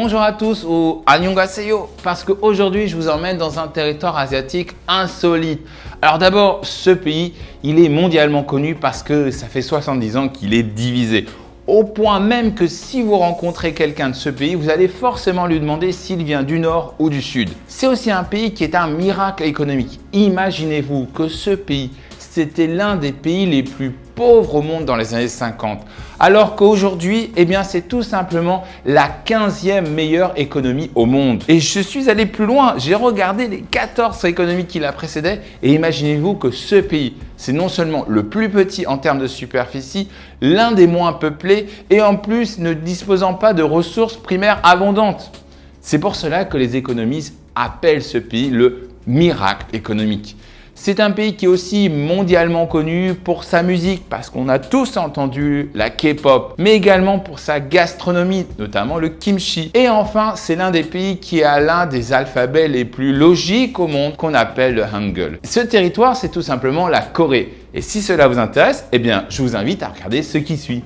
Bonjour à tous ou Annyeonghaseyo parce qu'aujourd'hui je vous emmène dans un territoire asiatique insolite. Alors d'abord, ce pays, il est mondialement connu parce que ça fait 70 ans qu'il est divisé. Au point même que si vous rencontrez quelqu'un de ce pays, vous allez forcément lui demander s'il vient du nord ou du sud. C'est aussi un pays qui est un miracle économique. Imaginez-vous que ce pays, c'était l'un des pays les plus pauvres au monde dans les années 50. Alors qu'aujourd'hui, c'est tout simplement la 15e meilleure économie au monde. Et je suis allé plus loin, j'ai regardé les 14 économies qui la précédaient et imaginez-vous que ce pays, c'est non seulement le plus petit en termes de superficie, l'un des moins peuplés et en plus ne disposant pas de ressources primaires abondantes. C'est pour cela que les économistes appellent ce pays le miracle économique. C'est un pays qui est aussi mondialement connu pour sa musique, parce qu'on a tous entendu la K-pop, mais également pour sa gastronomie, notamment le kimchi. Et enfin, c'est l'un des pays qui a l'un des alphabets les plus logiques au monde, qu'on appelle le Hangul. Ce territoire, c'est tout simplement la Corée. Et si cela vous intéresse, je vous invite à regarder ce qui suit.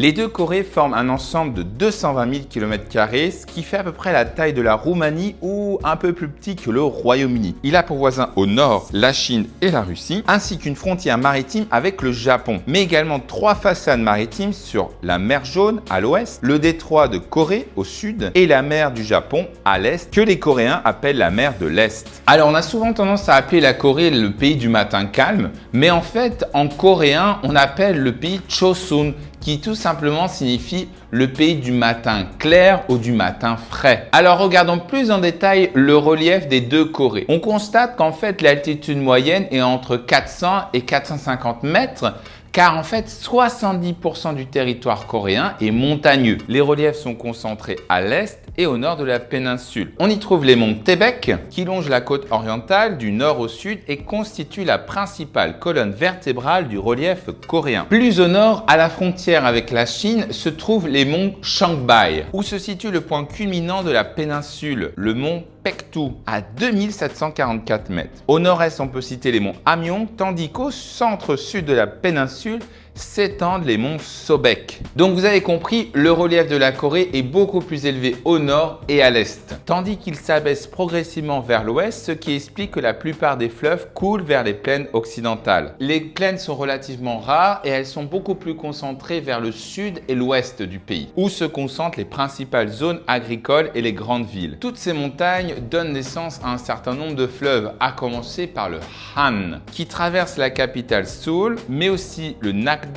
Les deux Corées forment un ensemble de 220 000 km², ce qui fait à peu près la taille de la Roumanie ou un peu plus petit que le Royaume-Uni. Il a pour voisins au nord la Chine et la Russie, ainsi qu'une frontière maritime avec le Japon, mais également 3 façades maritimes sur la mer Jaune à l'ouest, le détroit de Corée au sud et la mer du Japon à l'est, que les Coréens appellent la mer de l'Est. Alors on a souvent tendance à appeler la Corée le pays du matin calme, mais en fait en coréen on appelle le pays Chosun, qui tout simplement signifie le pays du matin clair ou du matin frais. Alors regardons plus en détail le relief des deux Corées. On constate qu'en fait l'altitude moyenne est entre 400 et 450 mètres, car en fait 70% du territoire coréen est montagneux. Les reliefs sont concentrés à l'est et au nord de la péninsule. On y trouve les monts Taebaek qui longent la côte orientale du nord au sud et constituent la principale colonne vertébrale du relief coréen. Plus au nord, à la frontière avec la Chine, se trouvent les monts Changbai, où se situe le point culminant de la péninsule, le mont Paektu, à 2744 mètres. Au nord-est, on peut citer les monts Hamgyong, tandis qu'au centre-sud de la péninsule s'étendent les monts Sobek. Donc vous avez compris, le relief de la Corée est beaucoup plus élevé au nord et à l'est, tandis qu'il s'abaisse progressivement vers l'ouest, ce qui explique que la plupart des fleuves coulent vers les plaines occidentales. Les plaines sont relativement rares et elles sont beaucoup plus concentrées vers le sud et l'ouest du pays, où se concentrent les principales zones agricoles et les grandes villes. Toutes ces montagnes donnent naissance à un certain nombre de fleuves, à commencer par le Han, qui traverse la capitale Séoul, mais aussi le Nakdong,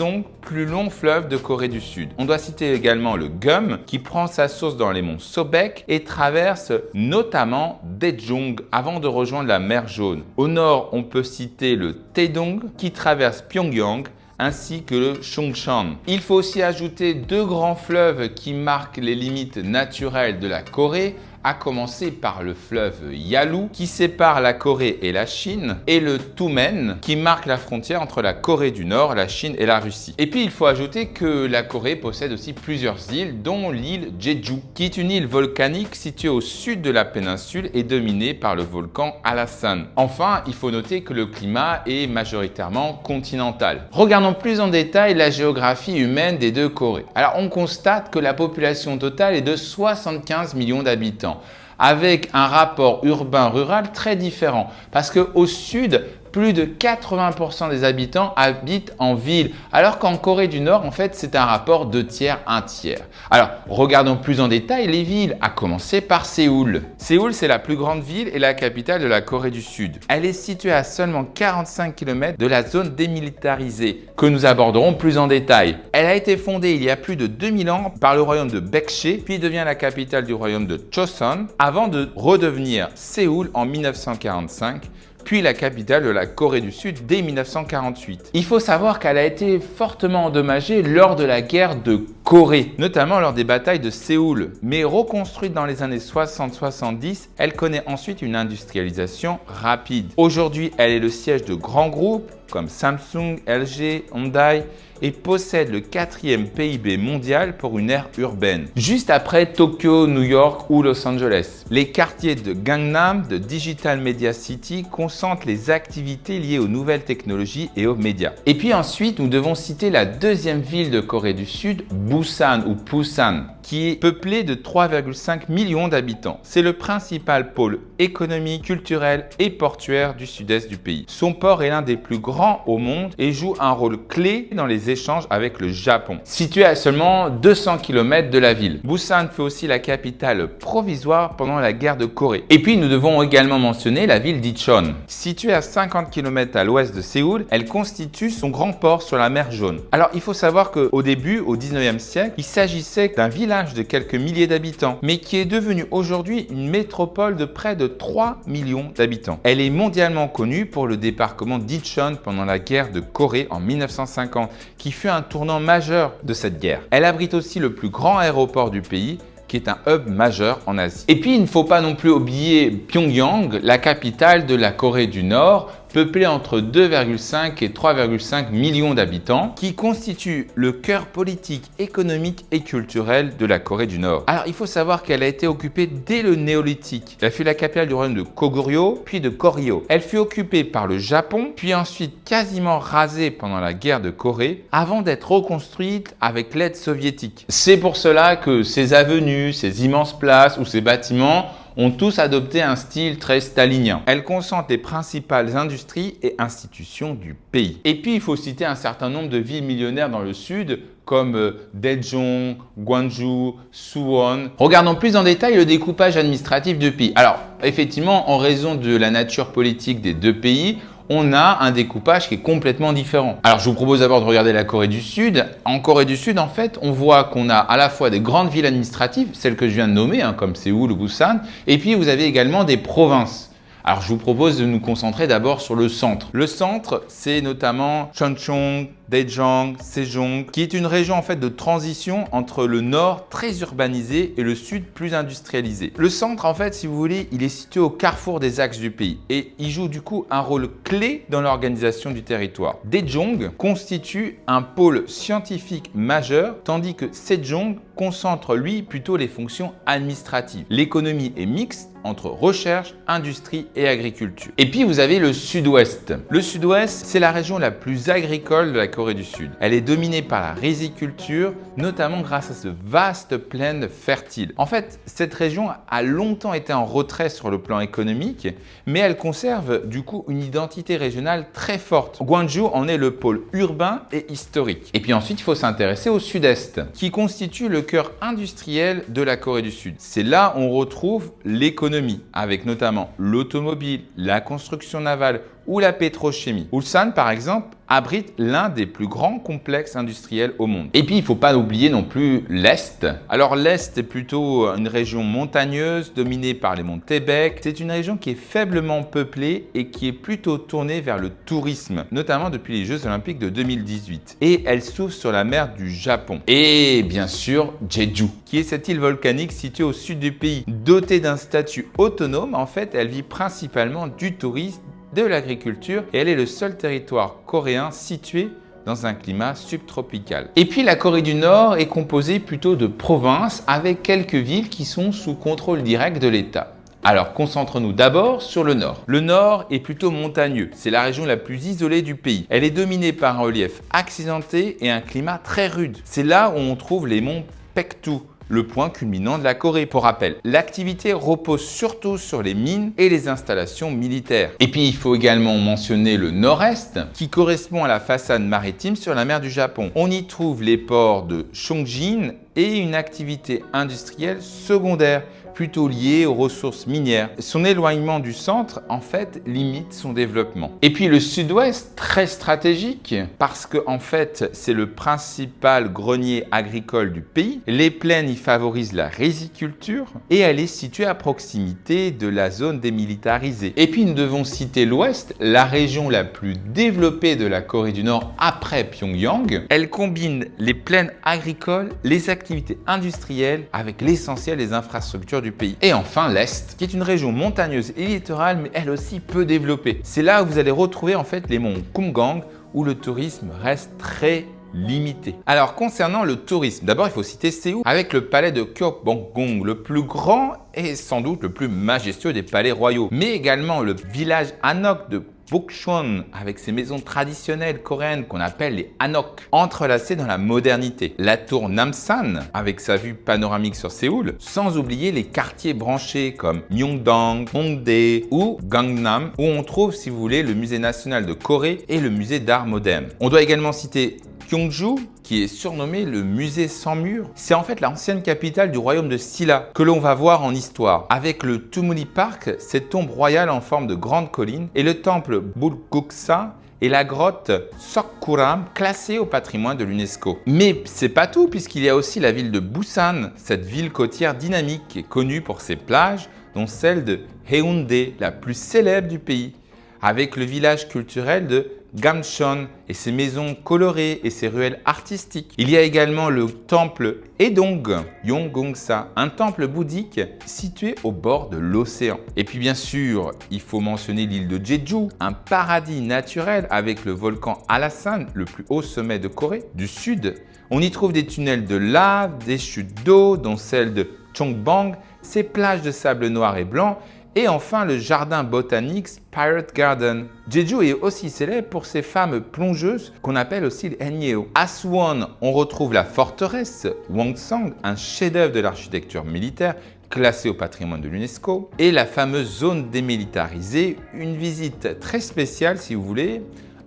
plus long fleuve de Corée du Sud. On doit citer également le Gum, qui prend sa source dans les monts Sobek et traverse notamment Daejeong avant de rejoindre la mer Jaune. Au nord, on peut citer le Taedong, qui traverse Pyongyang, ainsi que le Chongshan. Il faut aussi ajouter 2 grands fleuves qui marquent les limites naturelles de la Corée, à commencer par le fleuve Yalu qui sépare la Corée et la Chine et le Tumen qui marque la frontière entre la Corée du Nord, la Chine et la Russie. Et puis il faut ajouter que la Corée possède aussi plusieurs îles dont l'île Jeju qui est une île volcanique située au sud de la péninsule et dominée par le volcan Hallasan. Enfin, il faut noter que le climat est majoritairement continental. Regardons plus en détail la géographie humaine des deux Corées. Alors on constate que la population totale est de 75 millions d'habitants, avec un rapport urbain-rural très différent. Parce qu'au sud, plus de 80% des habitants habitent en ville, alors qu'en Corée du Nord, en fait, c'est un rapport 2 tiers, 1 tiers. Alors, regardons plus en détail les villes, à commencer par Séoul. Séoul, c'est la plus grande ville et la capitale de la Corée du Sud. Elle est située à seulement 45 km de la zone démilitarisée, que nous aborderons plus en détail. Elle a été fondée il y a plus de 2000 ans par le royaume de Baekje, puis devient la capitale du royaume de Chosun, avant de redevenir Séoul en 1945, puis la capitale de la Corée du Sud dès 1948. Il faut savoir qu'elle a été fortement endommagée lors de la guerre de Corée, notamment lors des batailles de Séoul. Mais reconstruite dans les années 60-70, elle connaît ensuite une industrialisation rapide. Aujourd'hui, elle est le siège de grands groupes comme Samsung, LG, Hyundai et possède le 4e PIB mondial pour une aire urbaine, juste après Tokyo, New York ou Los Angeles. Les quartiers de Gangnam, de Digital Media City concentrent les activités liées aux nouvelles technologies et aux médias. Et puis ensuite, nous devons citer la deuxième ville de Corée du Sud, Busan ou Busan, qui est peuplée de 3,5 millions d'habitants. C'est le principal pôle économique, culturel et portuaire du sud-est du pays. Son port est l'un des plus grands au monde et joue un rôle clé dans les échanges avec le Japon. Situé à seulement 200 km de la ville, Busan fut aussi la capitale provisoire pendant la guerre de Corée. Et puis nous devons également mentionner la ville d'Incheon. Située à 50 km à l'ouest de Séoul, elle constitue son grand port sur la mer Jaune. Alors il faut savoir qu'au début, au 19e siècle, il s'agissait d'un village de quelques milliers d'habitants, mais qui est devenu aujourd'hui une métropole de près de 3 millions d'habitants. Elle est mondialement connue pour le débarquement d'Incheon pendant la guerre de Corée en 1950, qui fut un tournant majeur de cette guerre. Elle abrite aussi le plus grand aéroport du pays, qui est un hub majeur en Asie. Et puis, il ne faut pas non plus oublier Pyongyang, la capitale de la Corée du Nord, peuplée entre 2,5 et 3,5 millions d'habitants, qui constitue le cœur politique, économique et culturel de la Corée du Nord. Alors, il faut savoir qu'elle a été occupée dès le néolithique. Elle fut la capitale du royaume de Koguryo, puis de Koryo. Elle fut occupée par le Japon, puis ensuite quasiment rasée pendant la guerre de Corée, avant d'être reconstruite avec l'aide soviétique. C'est pour cela que ces avenues, ces immenses places ou ces bâtiments ont tous adopté un style très stalinien. Elle concentre les principales industries et institutions du pays. Et puis, il faut citer un certain nombre de villes millionnaires dans le sud, comme Daejeon, Gwangju, Suwon. Regardons plus en détail le découpage administratif du pays. Alors, effectivement, en raison de la nature politique des deux pays, on a un découpage qui est complètement différent. Alors, je vous propose d'abord de regarder la Corée du Sud. En Corée du Sud, en fait, on voit qu'on a à la fois des grandes villes administratives, celles que je viens de nommer, comme Séoul ou Busan, et puis vous avez également des provinces. Alors, je vous propose de nous concentrer d'abord sur le centre. Le centre, c'est notamment Choncheon, Daejeon, Sejong, qui est une région en fait de transition entre le nord très urbanisé et le sud plus industrialisé. Le centre, en fait, si vous voulez, il est situé au carrefour des axes du pays et il joue du coup un rôle clé dans l'organisation du territoire. Daejeon constitue un pôle scientifique majeur, tandis que Sejong concentre lui plutôt les fonctions administratives. L'économie est mixte entre recherche, industrie et agriculture. Et puis vous avez le sud-ouest. Le sud-ouest, c'est la région la plus agricole de la Corée du Sud. Elle est dominée par la riziculture, notamment grâce à ce vaste plaine fertile. En fait, cette région a longtemps été en retrait sur le plan économique, mais elle conserve du coup une identité régionale très forte. Gwangju en est le pôle urbain et historique. Et puis ensuite, il faut s'intéresser au sud-est, qui constitue le cœur industriel de la Corée du Sud. C'est là où on retrouve l'économie, avec notamment l'automobile, la construction navale ou la pétrochimie. Ulsan, par exemple, abrite l'un des plus grands complexes industriels au monde. Et puis, il ne faut pas oublier non plus l'Est. Alors, l'Est est plutôt une région montagneuse dominée par les monts Taebaek. C'est une région qui est faiblement peuplée et qui est plutôt tournée vers le tourisme, notamment depuis les Jeux Olympiques de 2018. Et elle s'ouvre sur la mer du Japon. Et bien sûr, Jeju, qui est cette île volcanique située au sud du pays. Dotée d'un statut autonome, en fait, elle vit principalement du tourisme, de l'agriculture et elle est le seul territoire coréen situé dans un climat subtropical. Et puis la Corée du Nord est composée plutôt de provinces avec quelques villes qui sont sous contrôle direct de l'État. Alors concentrons-nous d'abord sur le nord. Le nord est plutôt montagneux, c'est la région la plus isolée du pays. Elle est dominée par un relief accidenté et un climat très rude. C'est là où on trouve les monts Paektu, le point culminant de la Corée. Pour rappel, l'activité repose surtout sur les mines et les installations militaires. Et puis, il faut également mentionner le nord-est, qui correspond à la façade maritime sur la mer du Japon. On y trouve les ports de Chongjin et une activité industrielle secondaire, plutôt lié aux ressources minières. Son éloignement du centre, en fait, limite son développement. Et puis le sud-ouest, très stratégique, parce que en fait, c'est le principal grenier agricole du pays. Les plaines y favorisent la riziculture et elle est située à proximité de la zone démilitarisée. Et puis nous devons citer l'ouest, la région la plus développée de la Corée du Nord après Pyongyang. Elle combine les plaines agricoles, les activités industrielles avec l'essentiel des infrastructures du pays. Et enfin l'est, qui est une région montagneuse et littorale, mais elle aussi peu développée. C'est là où vous allez retrouver en fait les monts Kumgang, où le tourisme reste très limité. Alors concernant le tourisme, d'abord il faut citer Séoul avec le palais de Gyeongbokgung, le plus grand et sans doute le plus majestueux des palais royaux, mais également le village Hanok de Bokcheon avec ses maisons traditionnelles coréennes qu'on appelle les Hanok, entrelacées dans la modernité. La tour Namsan avec sa vue panoramique sur Séoul, sans oublier les quartiers branchés comme Myeongdong, Hongdae ou Gangnam où on trouve, si vous voulez, le musée national de Corée et le musée d'art moderne. On doit également citer Gyeongju, qui est surnommé le musée sans mur. C'est en fait l'ancienne capitale du royaume de Silla que l'on va voir en histoire. Avec le Tumuli Park, cette tombe royale en forme de grande colline, et le temple Bulguksa et la grotte Sokguram, classée au patrimoine de l'UNESCO. Mais c'est pas tout, puisqu'il y a aussi la ville de Busan, cette ville côtière dynamique qui est connue pour ses plages, dont celle de Haeundae, la plus célèbre du pays, avec le village culturel de Gamcheon et ses maisons colorées et ses ruelles artistiques. Il y a également le temple Edong Yonggongsa, un temple bouddhique situé au bord de l'océan. Et puis bien sûr, il faut mentionner l'île de Jeju, un paradis naturel avec le volcan Alasan, le plus haut sommet de Corée du Sud. On y trouve des tunnels de lave, des chutes d'eau, dont celle de Chongbang, ses plages de sable noir et blanc, et enfin le jardin botanique Pirate Garden. Jeju est aussi célèbre pour ses fameuses plongeuses qu'on appelle aussi les Haenyeo. À Suwon, on retrouve la forteresse Wonsang, un chef-d'œuvre de l'architecture militaire classée au patrimoine de l'UNESCO, et la fameuse zone démilitarisée, une visite très spéciale si vous voulez,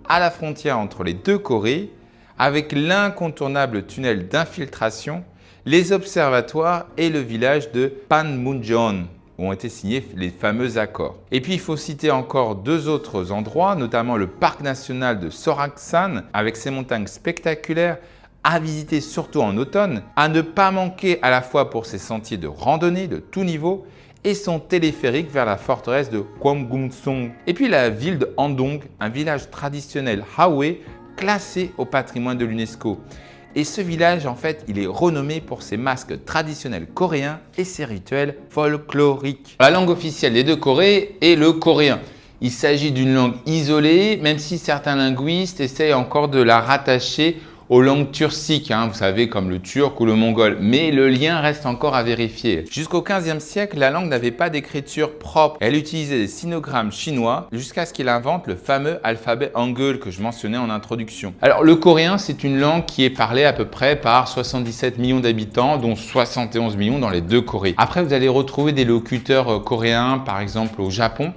à la frontière entre les deux Corées, avec l'incontournable tunnel d'infiltration, les observatoires et le village de Panmunjom, où ont été signés les fameux accords. Et puis il faut citer encore deux autres endroits, notamment le parc national de Soraksan avec ses montagnes spectaculaires à visiter surtout en automne, à ne pas manquer à la fois pour ses sentiers de randonnée de tout niveau et son téléphérique vers la forteresse de Gyeonggumsong. Et puis la ville de Andong, un village traditionnel Hawaii classé au patrimoine de l'UNESCO. Et ce village, en fait, il est renommé pour ses masques traditionnels coréens et ses rituels folkloriques. La langue officielle des deux Corées est le coréen. Il s'agit d'une langue isolée, même si certains linguistes essayent encore de la rattacher aux langues turciques, vous savez, comme le turc ou le mongol. Mais le lien reste encore à vérifier. Jusqu'au XVe siècle, la langue n'avait pas d'écriture propre. Elle utilisait des sinogrammes chinois jusqu'à ce qu'il invente le fameux alphabet Hangul que je mentionnais en introduction. Alors, le coréen, c'est une langue qui est parlée à peu près par 77 millions d'habitants, dont 71 millions dans les deux Corées. Après, vous allez retrouver des locuteurs coréens, par exemple au Japon,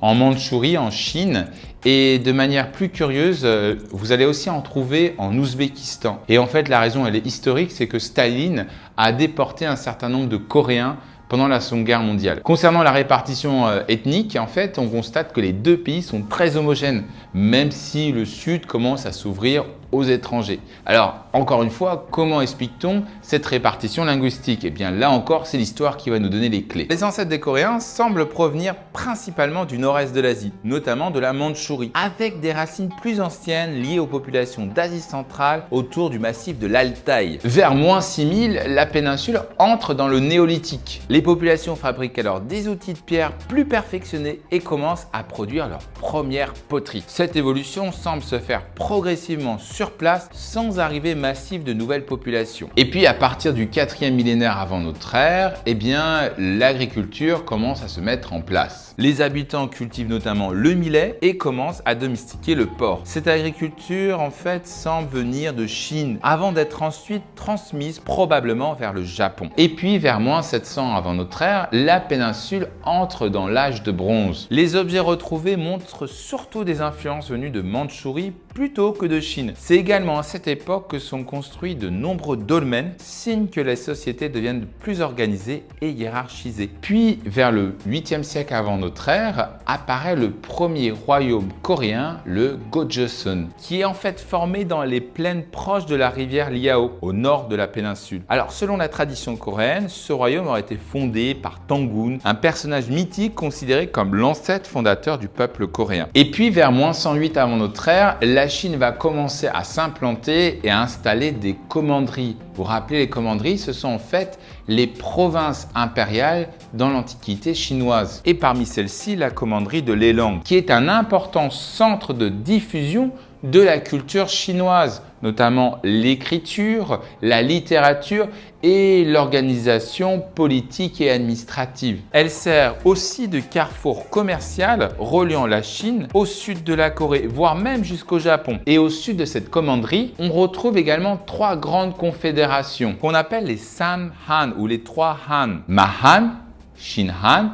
en Mandchourie, en Chine, et de manière plus curieuse, vous allez aussi en trouver en Ouzbékistan. Et en fait, la raison, elle est historique, c'est que Staline a déporté un certain nombre de Coréens pendant la Seconde Guerre mondiale. Concernant la répartition ethnique, en fait, on constate que les deux pays sont très homogènes, même si le Sud commence à s'ouvrir aux étrangers. Alors, encore une fois, comment explique-t-on cette répartition linguistique? Eh bien, là encore, c'est l'histoire qui va nous donner les clés. Les ancêtres des Coréens semblent provenir principalement du nord-est de l'Asie, notamment de la Mandchourie, avec des racines plus anciennes liées aux populations d'Asie centrale autour du massif de l'Altaï. Vers moins 6000, la péninsule entre dans le néolithique. Les populations fabriquent alors des outils de pierre plus perfectionnés et commencent à produire leur première poterie. Cette évolution semble se faire progressivement sur place sans arrivée massive de nouvelles populations. Et puis à partir du 4e millénaire avant notre ère, eh bien l'agriculture commence à se mettre en place. Les habitants cultivent notamment le millet et commencent à domestiquer le porc. Cette agriculture en fait semble venir de Chine avant d'être ensuite transmise probablement vers le Japon. Et puis vers moins 700 avant notre ère, la péninsule entre dans l'âge de bronze. Les objets retrouvés montrent surtout des influences venues de Mandchourie plutôt que de Chine. C'est également à cette époque que sont construits de nombreux dolmens, signe que les sociétés deviennent plus organisées et hiérarchisées. Puis, vers le 8e siècle avant notre ère, apparaît le premier royaume coréen, le Gojoseon, qui est en fait formé dans les plaines proches de la rivière Liao, au nord de la péninsule. Alors, selon la tradition coréenne, ce royaume aurait été fondé par Tangun, un personnage mythique considéré comme l'ancêtre fondateur du peuple coréen. Et puis, vers moins 108 avant notre ère, la Chine va commencer à s'implanter et à installer des commanderies. Vous vous rappelez, les commanderies, ce sont en fait les provinces impériales dans l'Antiquité chinoise. Et parmi celles-ci, la commanderie de Lelang, qui est un important centre de diffusion de la culture chinoise, notamment l'écriture, la littérature et l'organisation politique et administrative. Elle sert aussi de carrefour commercial reliant la Chine au sud de la Corée, voire même jusqu'au Japon. Et au sud de cette commanderie, on retrouve également 3 grandes confédérations qu'on appelle les Samhan ou les 3 Han. Mahan, Shinhan,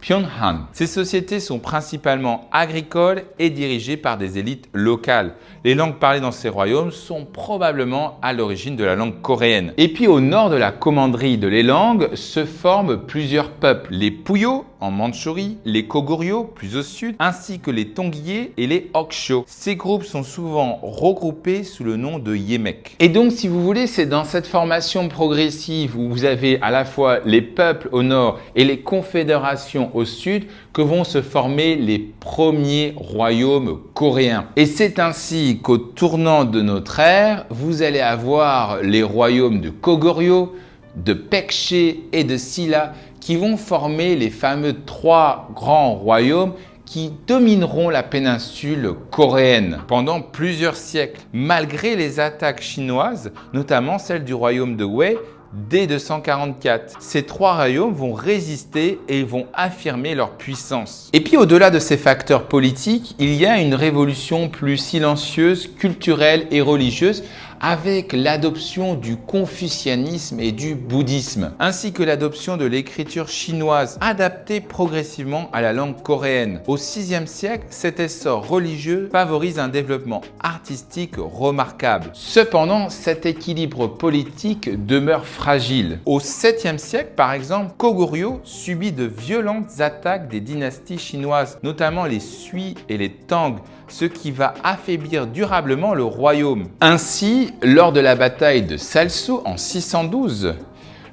Pyonhan. Ces sociétés sont principalement agricoles et dirigées par des élites locales. Les langues parlées dans ces royaumes sont probablement à l'origine de la langue coréenne. Et puis au nord de la commanderie de Lelang se forment plusieurs peuples. Les Puyo en Mandchourie, les Koguryo plus au sud, ainsi que les Tongye et les Hoksho. Ces groupes sont souvent regroupés sous le nom de Yemek. Et donc, si vous voulez, c'est dans cette formation progressive où vous avez à la fois les peuples au nord et les confédérations au sud que vont se former les premiers royaumes coréens. Et c'est ainsi qu'au tournant de notre ère, vous allez avoir les royaumes de Koguryo, de Paekche et de Silla qui vont former les fameux 3 grands royaumes qui domineront la péninsule coréenne pendant plusieurs siècles, malgré les attaques chinoises, notamment celle du royaume de Wei, dès 244. Ces 3 royaumes vont résister et vont affirmer leur puissance. Et puis au-delà de ces facteurs politiques, il y a une révolution plus silencieuse, culturelle et religieuse avec l'adoption du confucianisme et du bouddhisme, ainsi que l'adoption de l'écriture chinoise, adaptée progressivement à la langue coréenne. Au VIe siècle, cet essor religieux favorise un développement artistique remarquable. Cependant, cet équilibre politique demeure fragile. Au VIIe siècle, par exemple, Koguryo subit de violentes attaques des dynasties chinoises, notamment les Sui et les Tang, ce qui va affaiblir durablement le royaume. Ainsi, lors de la bataille de Salsu en 612,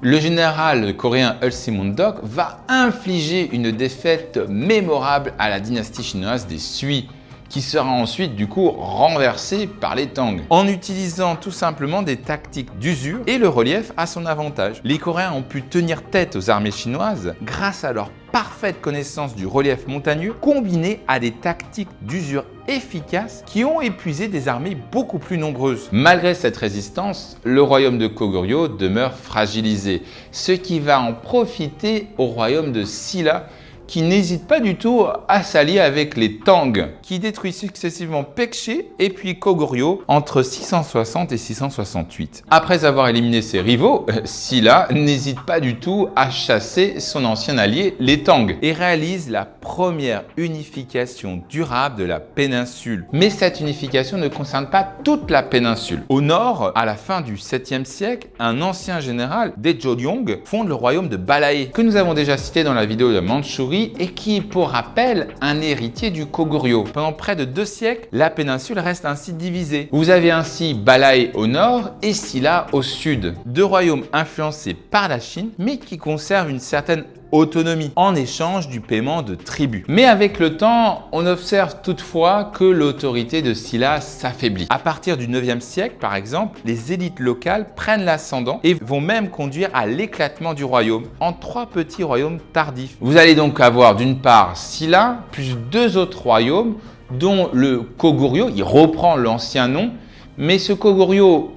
le général coréen Ulsimundok va infliger une défaite mémorable à la dynastie chinoise des Sui, qui sera ensuite du coup renversée par les Tang, en utilisant tout simplement des tactiques d'usure et le relief à son avantage. Les Coréens ont pu tenir tête aux armées chinoises grâce à leur parfaite connaissance du relief montagneux combinée à des tactiques d'usure efficaces qui ont épuisé des armées beaucoup plus nombreuses. Malgré cette résistance, le royaume de Koguryo demeure fragilisé, ce qui va en profiter au royaume de Silla, qui n'hésite pas du tout à s'allier avec les Tang, qui détruit successivement Paekche et puis Koguryo entre 660 et 668. Après avoir éliminé ses rivaux, Silla n'hésite pas du tout à chasser son ancien allié, les Tang, et réalise la première unification durable de la péninsule. Mais cette unification ne concerne pas toute la péninsule. Au nord, à la fin du 7e siècle, un ancien général, Daejeoryong, fonde le royaume de Balae, que nous avons déjà cité dans la vidéo de Mandchourie, et qui est pour rappel un héritier du Koguryo. Pendant près de 2 siècles, la péninsule reste ainsi divisée. Vous avez ainsi Balae au nord et Silla au sud. 2 royaumes influencés par la Chine, mais qui conservent une certaine autonomie en échange du paiement de tribut. Mais avec le temps, on observe toutefois que l'autorité de Silla s'affaiblit. À partir du 9e siècle, par exemple, les élites locales prennent l'ascendant et vont même conduire à l'éclatement du royaume en 3 petits royaumes tardifs. Vous allez donc avoir d'une part Silla plus 2 autres royaumes dont le Koguryo, il reprend l'ancien nom, mais ce Koguryo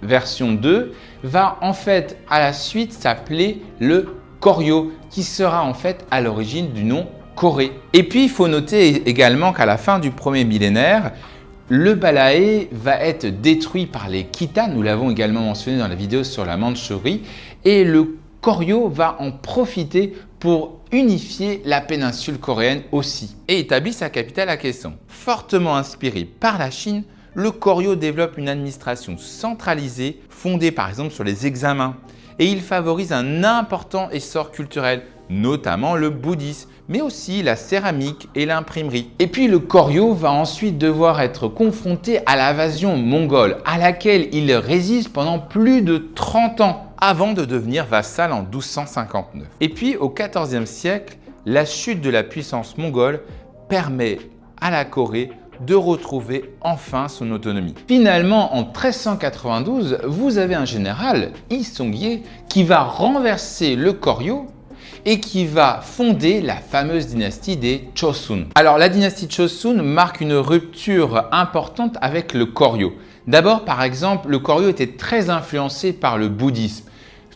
version 2 va en fait à la suite s'appeler le Koryo, qui sera en fait à l'origine du nom Corée. Et puis il faut noter également qu'à la fin du 1er millénaire, le Balae va être détruit par les Khitan, nous l'avons également mentionné dans la vidéo sur la Mandchourie, et le Koryo va en profiter pour unifier la péninsule coréenne aussi et établit sa capitale à Kaesong. Fortement inspiré par la Chine, le Koryo développe une administration centralisée fondée par exemple sur les examens et il favorise un important essor culturel, notamment le bouddhisme, mais aussi la céramique et l'imprimerie. Et puis le Koryo va ensuite devoir être confronté à l'invasion mongole, à laquelle il résiste pendant plus de 30 ans, avant de devenir vassal en 1259. Et puis au XIVe siècle, la chute de la puissance mongole permet à la Corée de retrouver enfin son autonomie. Finalement, en 1392, vous avez un général, Lee Song-ye, qui va renverser le Koryo et qui va fonder la fameuse dynastie des Chosun. Alors la dynastie Chosun marque une rupture importante avec le Koryo. D'abord, par exemple, le Koryo était très influencé par le bouddhisme.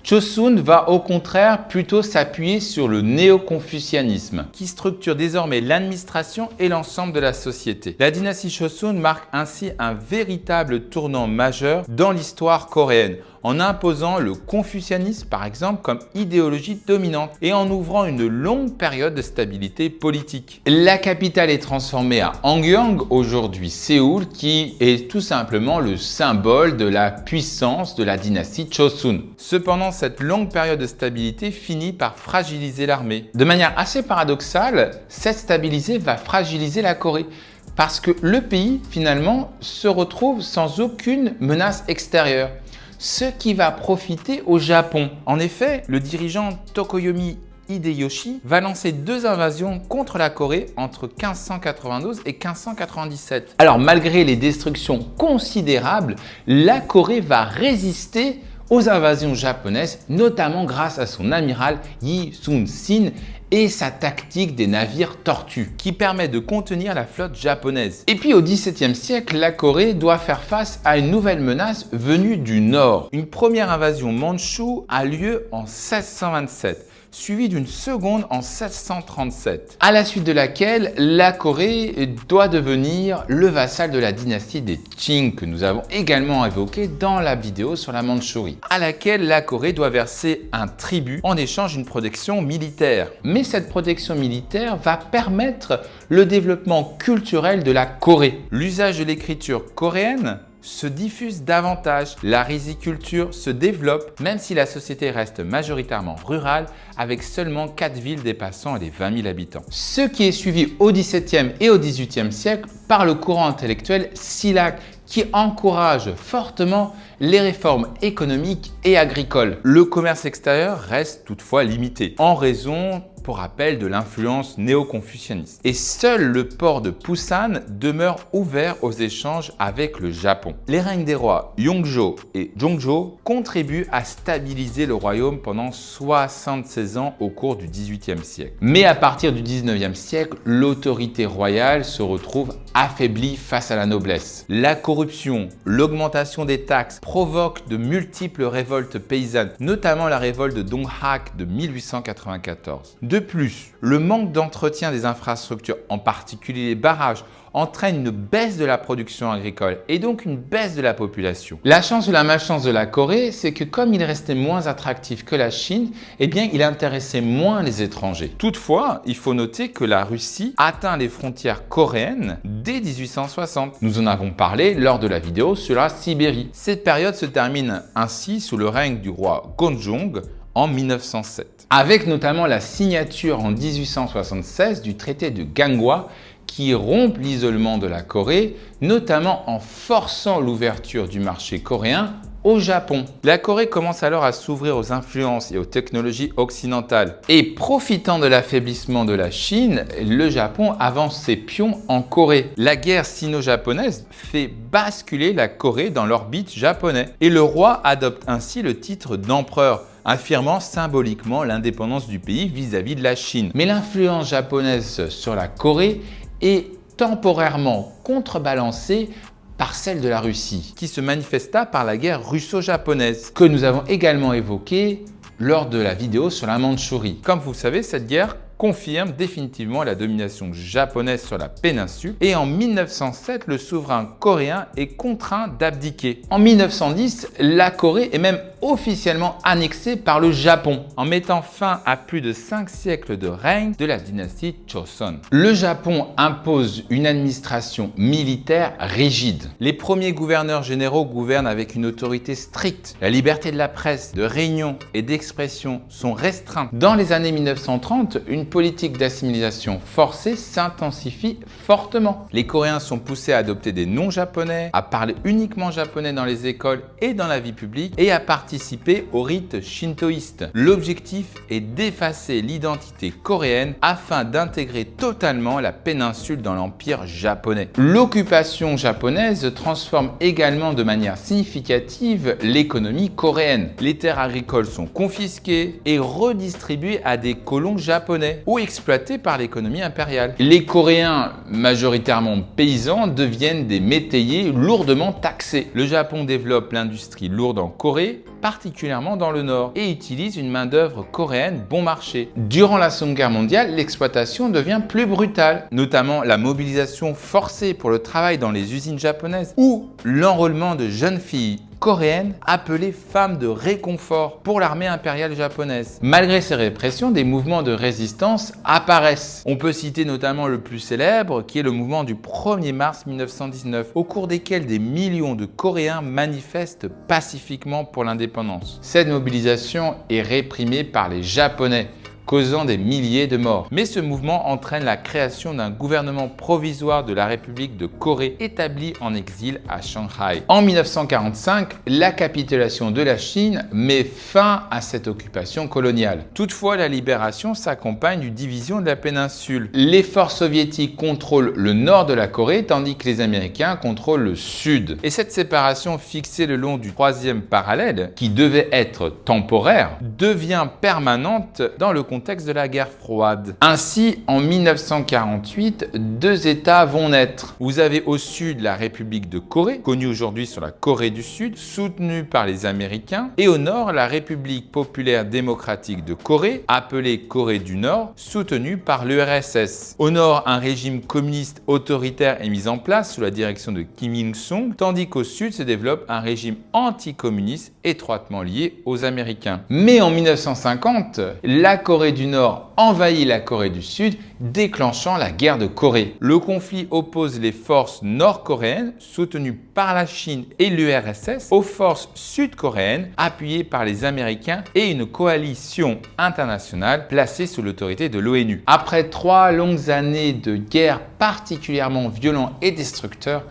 Chosun va au contraire plutôt s'appuyer sur le néo-confucianisme, qui structure désormais l'administration et l'ensemble de la société. La dynastie Chosun marque ainsi un véritable tournant majeur dans l'histoire coréenne, en imposant le confucianisme par exemple comme idéologie dominante et en ouvrant une longue période de stabilité politique. La capitale est transformée à Hamgyong, aujourd'hui Séoul, qui est tout simplement le symbole de la puissance de la dynastie Chosun. Cependant, cette longue période de stabilité finit par fragiliser l'armée. De manière assez paradoxale, cette stabilité va fragiliser la Corée, parce que le pays finalement se retrouve sans aucune menace extérieure, ce qui va profiter au Japon. En effet, le dirigeant Tokoyomi Hideyoshi va lancer 2 invasions contre la Corée entre 1592 et 1597. Alors malgré les destructions considérables, la Corée va résister aux invasions japonaises, notamment grâce à son amiral Yi Sun-sin et sa tactique des navires tortues, qui permet de contenir la flotte japonaise. Et puis au XVIIe siècle, la Corée doit faire face à une nouvelle menace venue du nord. Une première invasion mandchoue a lieu en 1627. Suivi d'une seconde en 1737, à la suite de laquelle la Corée doit devenir le vassal de la dynastie des Qing, que nous avons également évoqué dans la vidéo sur la Mandchourie, à laquelle la Corée doit verser un tribut en échange d'une protection militaire. Mais cette protection militaire va permettre le développement culturel de la Corée. L'usage de l'écriture coréenne se diffuse davantage, la riziculture se développe, même si la société reste majoritairement rurale, avec seulement 4 villes dépassant les 20 000 habitants. Ce qui est suivi au XVIIe et au XVIIIe siècle par le courant intellectuel Silak, qui encourage fortement les réformes économiques et agricoles. Le commerce extérieur reste toutefois limité, en raison, pour rappel, de l'influence néo-confucianiste. Et seul le port de Pusan demeure ouvert aux échanges avec le Japon. Les règnes des rois Yongjo et Jongjo contribuent à stabiliser le royaume pendant 76 ans au cours du XVIIIe siècle. Mais à partir du XIXe siècle, l'autorité royale se retrouve affaiblie face à la noblesse. La corruption, l'augmentation des taxes provoquent de multiples révoltes paysannes, notamment la révolte de Donghak de 1894. De plus, le manque d'entretien des infrastructures, en particulier les barrages, entraîne une baisse de la production agricole et donc une baisse de la population. La chance ou la malchance de la Corée, c'est que comme il restait moins attractif que la Chine, eh bien il intéressait moins les étrangers. Toutefois, il faut noter que la Russie atteint les frontières coréennes dès 1860. Nous en avons parlé lors de la vidéo sur la Sibérie. Cette période se termine ainsi sous le règne du roi Gonjong en 1907, avec notamment la signature en 1876 du traité de Ganghwa, qui rompt l'isolement de la Corée, notamment en forçant l'ouverture du marché coréen au Japon. La Corée commence alors à s'ouvrir aux influences et aux technologies occidentales. Et profitant de l'affaiblissement de la Chine, le Japon avance ses pions en Corée. La guerre sino-japonaise fait basculer la Corée dans l'orbite japonais. Et le roi adopte ainsi le titre d'empereur, affirmant symboliquement l'indépendance du pays vis-à-vis de la Chine. Mais l'influence japonaise sur la Corée est temporairement contrebalancée par celle de la Russie, qui se manifesta par la guerre russo-japonaise, que nous avons également évoquée lors de la vidéo sur la Mandchourie. Comme vous le savez, cette guerre confirme définitivement la domination japonaise sur la péninsule et en 1907, le souverain coréen est contraint d'abdiquer. En 1910, la Corée est même officiellement annexée par le Japon en mettant fin à plus de 5 siècles de règne de la dynastie Joseon. Le Japon impose une administration militaire rigide. Les premiers gouverneurs généraux gouvernent avec une autorité stricte. La liberté de la presse, de réunion et d'expression sont restreintes. Dans les années 1930, une politique d'assimilation forcée s'intensifie fortement. Les Coréens sont poussés à adopter des noms japonais, à parler uniquement japonais dans les écoles et dans la vie publique et à participer au rite shintoïste. L'objectif est d'effacer l'identité coréenne afin d'intégrer totalement la péninsule dans l'empire japonais. L'occupation japonaise transforme également de manière significative l'économie coréenne. Les terres agricoles sont confisquées et redistribuées à des colons japonais ou exploitées par l'économie impériale. Les Coréens, majoritairement paysans, deviennent des métayers lourdement taxés. Le Japon développe l'industrie lourde en Corée, particulièrement dans le nord, et utilise une main-d'œuvre coréenne bon marché. Durant la Seconde Guerre mondiale, l'exploitation devient plus brutale, notamment la mobilisation forcée pour le travail dans les usines japonaises ou l'enrôlement de jeunes filles coréennes appelées femmes de réconfort pour l'armée impériale japonaise. Malgré ces répressions, des mouvements de résistance apparaissent. On peut citer notamment le plus célèbre qui est le mouvement du 1er mars 1919, au cours desquels des millions de Coréens manifestent pacifiquement pour l'indépendance. Cette mobilisation est réprimée par les Japonais, causant des milliers de morts. Mais ce mouvement entraîne la création d'un gouvernement provisoire de la République de Corée établi en exil à Shanghai. En 1945, la capitulation de la Chine met fin à cette occupation coloniale. Toutefois, la libération s'accompagne d'une division de la péninsule. Les forces soviétiques contrôlent le nord de la Corée tandis que les Américains contrôlent le sud. Et cette séparation fixée le long du troisième parallèle, qui devait être temporaire, devient permanente dans le contexte de la guerre froide. Ainsi, en 1948, deux États vont naître. Vous avez au sud la République de Corée, connue aujourd'hui sur la Corée du Sud, soutenue par les Américains, et au nord la République populaire démocratique de Corée, appelée Corée du Nord, soutenue par l'URSS. Au nord, un régime communiste autoritaire est mis en place sous la direction de Kim Il-sung, tandis qu'au sud se développe un régime anticommuniste étroitement lié aux Américains. Mais en 1950, la Corée du Nord envahit la Corée du Sud, déclenchant la guerre de Corée. Le conflit oppose les forces nord-coréennes, soutenues par la Chine et l'URSS, aux forces sud-coréennes, appuyées par les Américains et une coalition internationale placée sous l'autorité de l'ONU. Après 3 longues années de guerre particulièrement violents et destructeurs,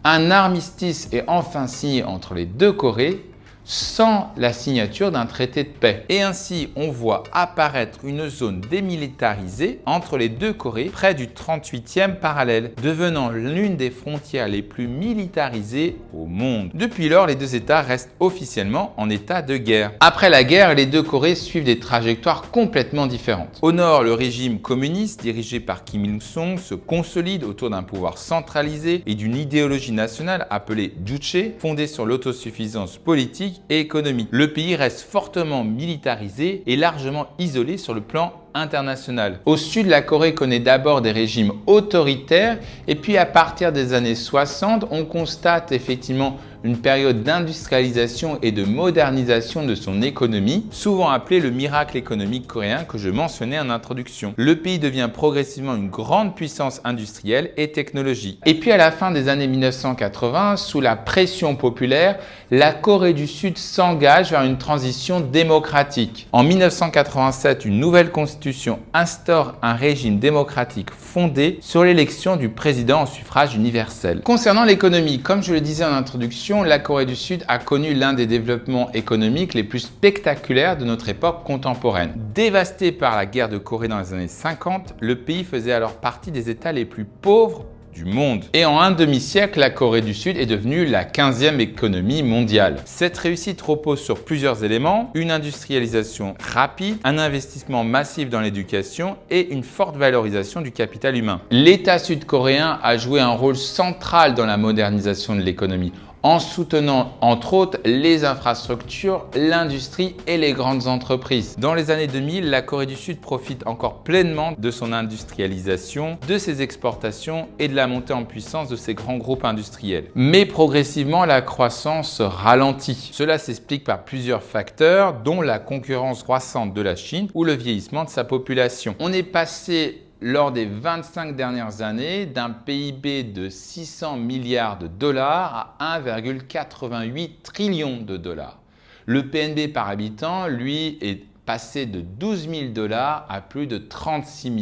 un armistice est enfin signé entre les deux Corées, sans la signature d'un traité de paix. Et ainsi, on voit apparaître une zone démilitarisée entre les deux Corées près du 38e parallèle, devenant l'une des frontières les plus militarisées au monde. Depuis lors, les deux États restent officiellement en état de guerre. Après la guerre, les deux Corées suivent des trajectoires complètement différentes. Au nord, le régime communiste dirigé par Kim Il-sung se consolide autour d'un pouvoir centralisé et d'une idéologie nationale appelée Juche, fondée sur l'autosuffisance politique et économique. Le pays reste fortement militarisé et largement isolé sur le plan international. Au sud, la Corée connaît d'abord des régimes autoritaires et puis à partir des années 60, on constate effectivement une période d'industrialisation et de modernisation de son économie, souvent appelée le miracle économique coréen que je mentionnais en introduction. Le pays devient progressivement une grande puissance industrielle et technologique. Et puis à la fin des années 1980, sous la pression populaire, la Corée du Sud s'engage vers une transition démocratique. En 1987, une nouvelle constitution instaure un régime démocratique fondé sur l'élection du président au suffrage universel. Concernant l'économie, comme je le disais en introduction, la Corée du Sud a connu l'un des développements économiques les plus spectaculaires de notre époque contemporaine. Dévasté par la guerre de Corée dans les années 50, le pays faisait alors partie des États les plus pauvres du monde. Et en un demi-siècle, la Corée du Sud est devenue la 15e économie mondiale. Cette réussite repose sur plusieurs éléments: une industrialisation rapide, un investissement massif dans l'éducation et une forte valorisation du capital humain. L'État sud-coréen a joué un rôle central dans la modernisation de l'économie, en soutenant entre autres les infrastructures, l'industrie et les grandes entreprises. Dans les années 2000, la Corée du Sud profite encore pleinement de son industrialisation, de ses exportations et de la montée en puissance de ses grands groupes industriels. Mais progressivement, la croissance ralentit. Cela s'explique par plusieurs facteurs, dont la concurrence croissante de la Chine ou le vieillissement de sa population. On est passé lors des 25 dernières années d'un PIB de 600 milliards de dollars à 1,88 trillion de dollars. Le PNB par habitant, lui, est passé de 12 000 dollars à plus de 36 000.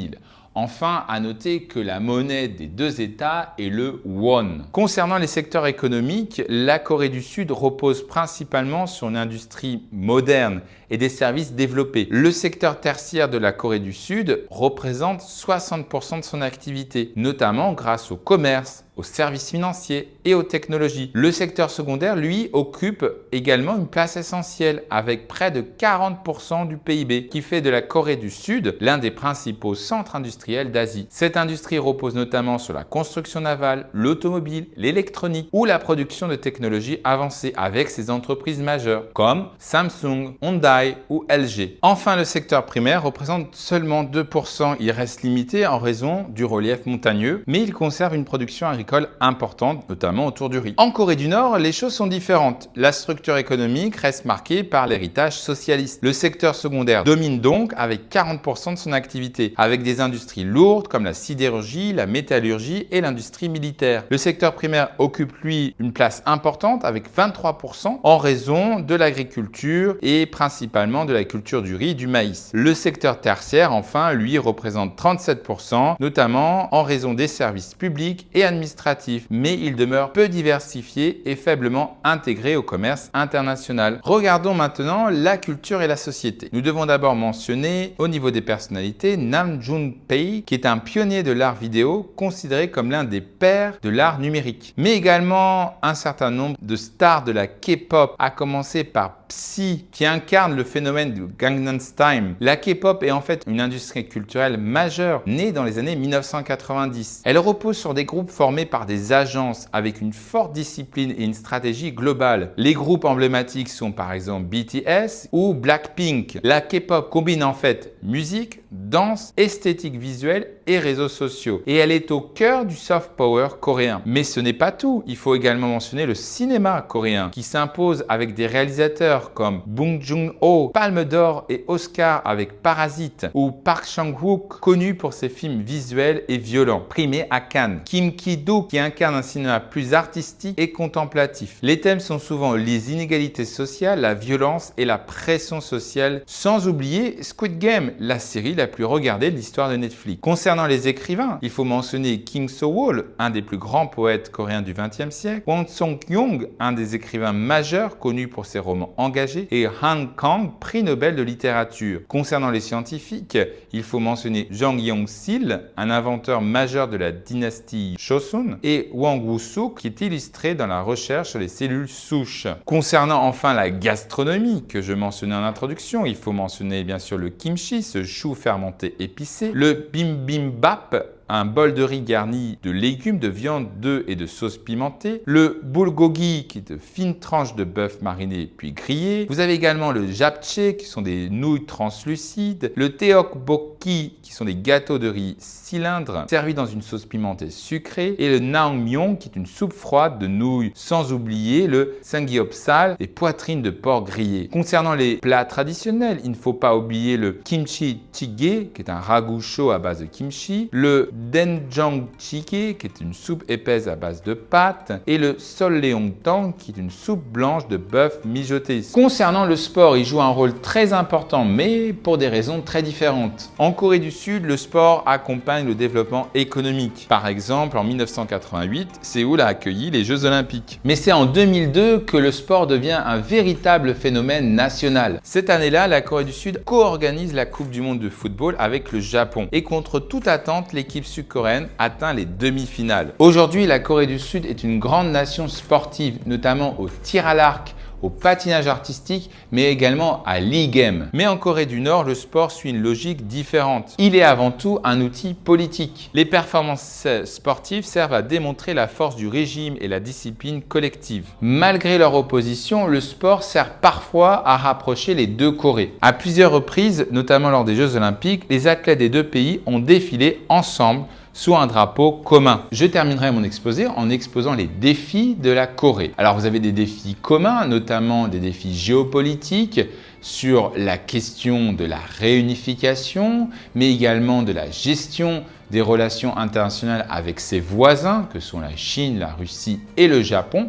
Enfin, à noter que la monnaie des deux États est le won. Concernant les secteurs économiques, la Corée du Sud repose principalement sur une industrie moderne et des services développés. Le secteur tertiaire de la Corée du Sud représente 60% de son activité, notamment grâce au commerce, aux services financiers et aux technologies. Le secteur secondaire, lui, occupe également une place essentielle avec près de 40% du PIB, qui fait de la Corée du Sud l'un des principaux centres industriels d'Asie. Cette industrie repose notamment sur la construction navale, l'automobile, l'électronique ou la production de technologies avancées avec ses entreprises majeures comme Samsung, Hyundai ou LG. Enfin, le secteur primaire représente seulement 2%. Il reste limité en raison du relief montagneux, mais il conserve une production agricole importante, notamment autour du riz. En Corée du Nord, les choses sont différentes. La structure économique reste marquée par l'héritage socialiste. Le secteur secondaire domine donc avec 40% de son activité, avec des industries lourdes comme la sidérurgie, la métallurgie et l'industrie militaire. Le secteur primaire occupe, lui, une place importante avec 23% en raison de l'agriculture et principalement de la culture du riz et du maïs. Le secteur tertiaire, enfin, lui, représente 37%, notamment en raison des services publics et administratifs, mais il demeure peu diversifié et faiblement intégré au commerce international. Regardons maintenant la culture et la société. Nous devons d'abord mentionner, au niveau des personnalités, Nam Joon-pei, qui est un pionnier de l'art vidéo, considéré comme l'un des pères de l'art numérique. Mais également un certain nombre de stars de la K-pop, à commencer par Psy, qui incarne le phénomène du Gangnam Style. La K-pop est en fait une industrie culturelle majeure, née dans les années 1990. Elle repose sur des groupes formés par des agences avec une forte discipline et une stratégie globale. Les groupes emblématiques sont par exemple BTS ou Blackpink. La K-pop combine en fait musique, danse, esthétique visuelle et réseaux sociaux. Et elle est au cœur du soft power coréen. Mais ce n'est pas tout. Il faut également mentionner le cinéma coréen qui s'impose avec des réalisateurs comme Bong Joon-ho, Palme d'Or et Oscar avec Parasite, ou Park Chan-wook, connu pour ses films visuels et violents, primé à Cannes. Kim Ki-duk qui incarne un cinéma plus artistique et contemplatif. Les thèmes sont souvent les inégalités sociales, la violence et la pression sociale, sans oublier Squid Game, la série la plus regardée de l'histoire de Netflix. Concernant les écrivains, il faut mentionner Kim So-wol, un des plus grands poètes coréens du XXe siècle, Won Sung-kyung, un des écrivains majeurs connu pour ses romans engagés, et Han Kang, prix Nobel de littérature. Concernant les scientifiques, il faut mentionner Jang Yong-sil, un inventeur majeur de la dynastie Joseon, et Wang Woo-suk, qui est illustré dans la recherche sur les cellules souches. Concernant enfin la gastronomie, que je mentionnais en introduction, il faut mentionner bien sûr le kimchi, ce chou fermenté épicé, le bibimbap, un bol de riz garni de légumes, de viande, d'œufs et de sauce pimentée, le bulgogi qui est de fines tranches de bœuf mariné puis grillé. Vous avez également le japchae qui sont des nouilles translucides, le tteokbokki qui sont des gâteaux de riz cylindres servis dans une sauce pimentée sucrée et le naengmyeon qui est une soupe froide de nouilles, sans oublier le samgyeopsal, des poitrines de porc grillées. Concernant les plats traditionnels, il ne faut pas oublier le kimchi jjigae qui est un ragoût chaud à base de kimchi, le doenjang-jjigae qui est une soupe épaisse à base de pâtes et le solleongtang qui est une soupe blanche de bœuf mijoté. Concernant le sport, il joue un rôle très important mais pour des raisons très différentes. En Corée du Sud, le sport accompagne le développement économique. Par exemple, en 1988, Séoul a accueilli les Jeux Olympiques. Mais c'est en 2002 que le sport devient un véritable phénomène national. Cette année-là, la Corée du Sud co-organise la Coupe du monde de football avec le Japon et contre toute attente, l'équipe sud-coréenne atteint les demi-finales. Aujourd'hui, la Corée du Sud est une grande nation sportive, notamment au tir à l'arc, au patinage artistique, mais également à l'e-game. Mais en Corée du Nord, le sport suit une logique différente. Il est avant tout un outil politique. Les performances sportives servent à démontrer la force du régime et la discipline collective. Malgré leur opposition, le sport sert parfois à rapprocher les deux Corées. À plusieurs reprises, notamment lors des Jeux Olympiques, les athlètes des deux pays ont défilé ensemble sous un drapeau commun. Je terminerai mon exposé en exposant les défis de la Corée. Alors vous avez des défis communs, notamment des défis géopolitiques sur la question de la réunification, mais également de la gestion des relations internationales avec ses voisins, que sont la Chine, la Russie et le Japon.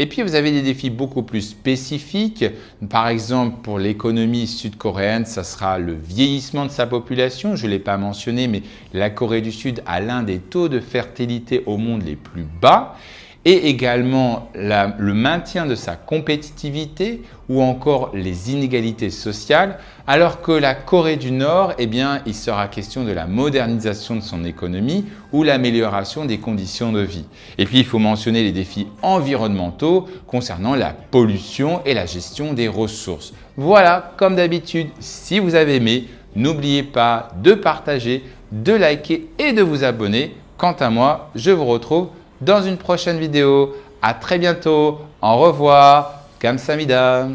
Et puis, vous avez des défis beaucoup plus spécifiques. Par exemple, pour l'économie sud-coréenne, ça sera le vieillissement de sa population. Je ne l'ai pas mentionné, mais la Corée du Sud a l'un des taux de fertilité au monde les plus bas. Et également le maintien de sa compétitivité ou encore les inégalités sociales, alors que la Corée du Nord, eh bien, il sera question de la modernisation de son économie ou l'amélioration des conditions de vie. Et puis, il faut mentionner les défis environnementaux concernant la pollution et la gestion des ressources. Voilà, comme d'habitude, si vous avez aimé, n'oubliez pas de partager, de liker et de vous abonner. Quant à moi, je vous retrouve dans une prochaine vidéo. À très bientôt. Au revoir. Kamsahamnida.